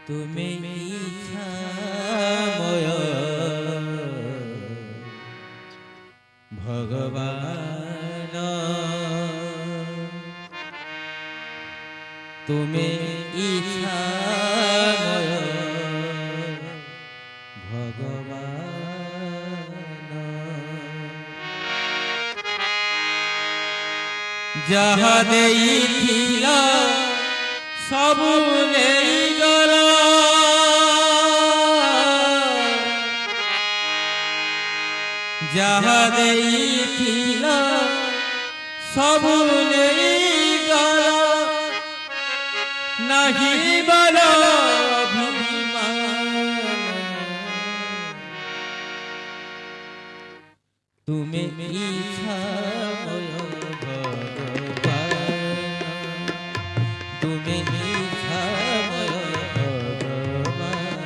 তুমি ইচ্ছাময় ভগবান, তুমি ইচ্ছাময় ভগবান। যাহা দেইছিল সবু নেই গল, যাহা দেইছিল সবু নেই গল, নাহি বল অভিমান। তুমি ইচ্ছাময় ভগবান, তুমি ইচ্ছাময় ভগবান,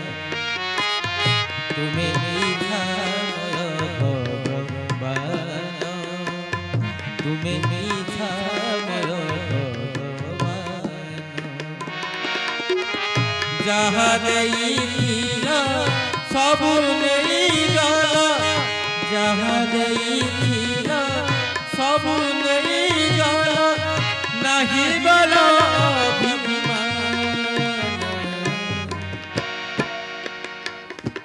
তুমি ইচ্ছাময় ভগবান, তুমি ইচ্ছাময় ভগবান। যাহা দেইছিল সবু নেই গল, যাহা দেইছিল সবু নেই গল, নাহি বল অভিমান।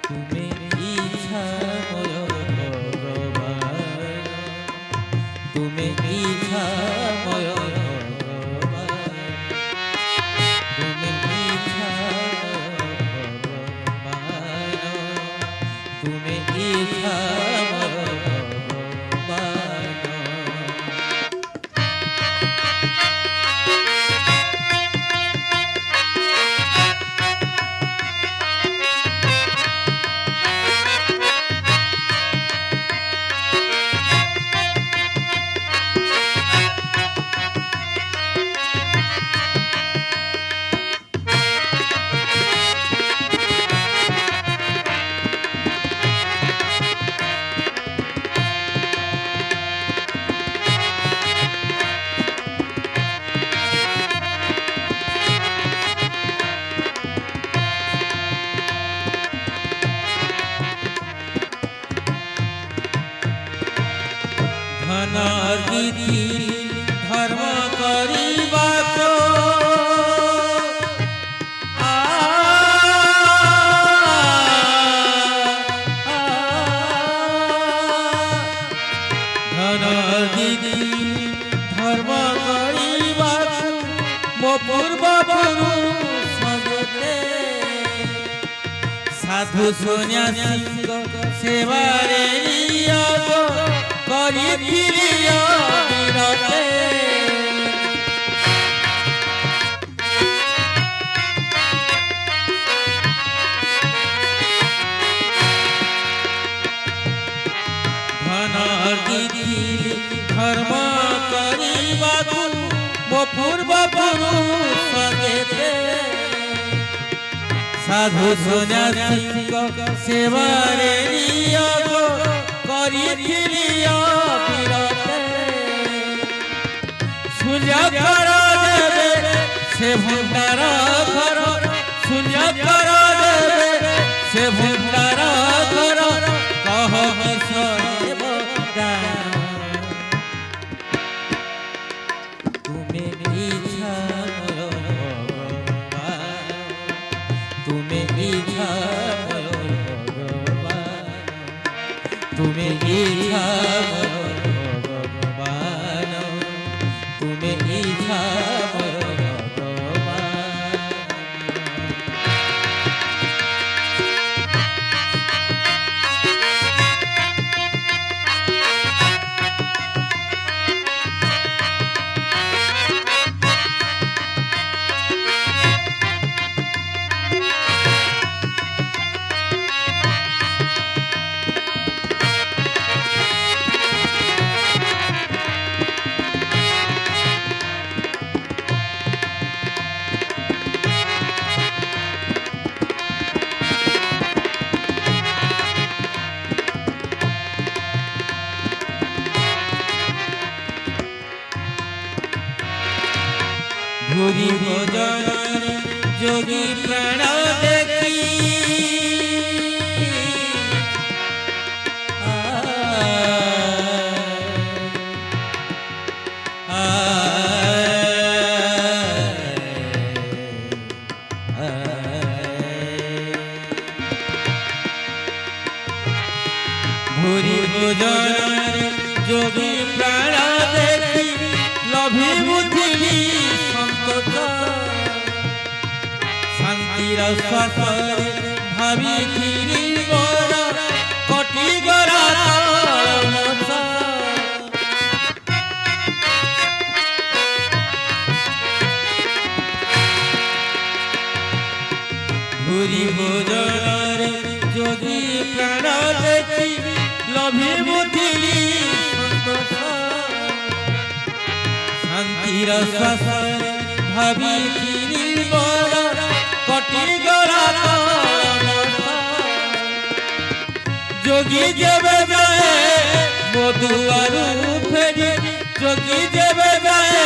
তুমি ইচ্ছাময় ভগবান, তুমি ইচ্ছাময় ভগবান, তুমি ইচ্ছাময় ভগবান, তুমি ইচ্ছাময় ভগবান। ধনগিরি ধর্ম করিবাক ধনগিরি ধর্ম করিবাক মো পূর্বপুরুষ যেতে, সাধু সন্ন্যাসীଙ୍କ সেবারে নিয়োগ କରିଥିଲି ଅବିରତେ। ଧନଗିରି ଧର୍ମ କରିବାକୁ ମୋ ପୂର୍ବପୁରୁଷ ଯେତେ, ସାଧୁ ସନ୍ନ୍ୟାସୀଙ୍କ ସେବାରେ ନିୟୋଗ କରିଥିଲି ଅବିରତେ। ସୁଯୋଗର ଦେବେ ସେ ଭଣ୍ଡାର ଘର, ସୁଯୋଗର ଦେବେ ସେ ଭଣ୍ଡାର ଘର, କହ କିଶୋର ଦାନ। ତୁମେ ଇଚ୍ଛାମୟ ଭଗବାନ, ତୁମେ ଇଚ୍ଛାମୟ ଭଗବାନ, তুমি ইচ্ছাময় ভগবান, তুমি ইচ্ছাময় ভগবান। ভুরি ভোজন जोगी प्राण देखी भूरी भोजन जोगी प्राण देखी लभी बुद्धि संतोष शांतिर श्वास भावी कटी गरा भूरी भोजन जोगी प्राण देखी लभी बुद्धि शांतिर श्वास भावी कटी गरा जोगी जेबे जाए मधुआरु फेरी जोगी जेबे जाए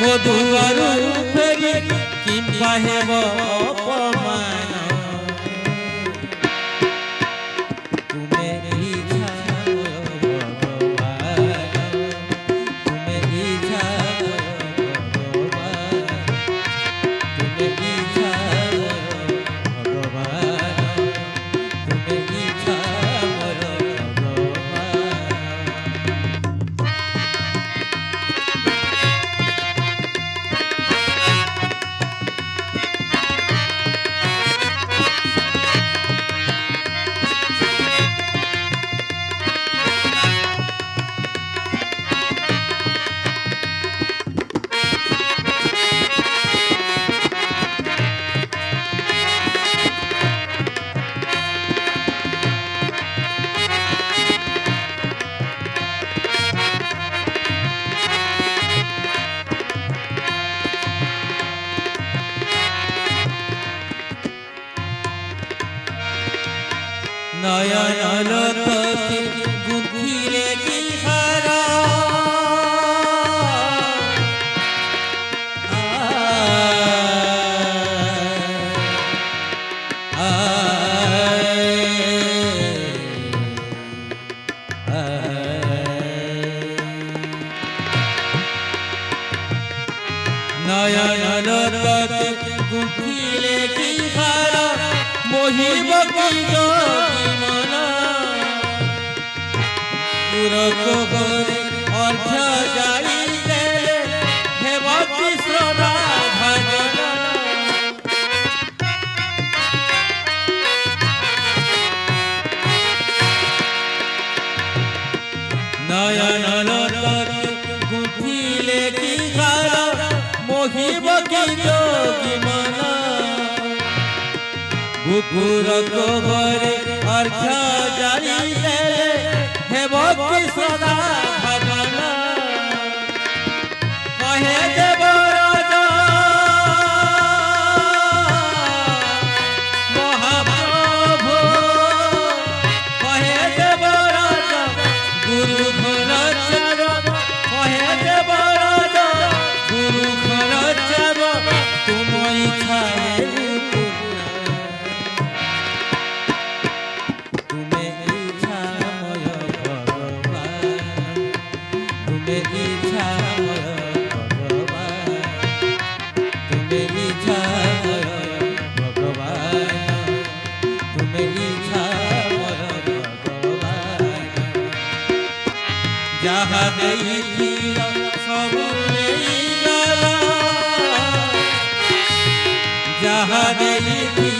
मधुआरु फेरी किंबा हेब अपमान नयन लोके गुंथिले बिहारा नयन लोके गुंथिले बिहारा मोहिब की जोगी मना पुरको करे अर्घ्य जाई देले हे भक्ति श्रद्धा भजन नयन लोके गुंथिले की धारा मोहिब की जोगी मना कुकुर को घरे अर्घ्य जारी देले हे भक्ति सदा भजन कहे देवराज महाप्रभु कहे देवराज गुरु घनचार कहे देवराज गुरु घनचार तुम इच्छा जहा देखिला सब नहीं गला जहा देखिला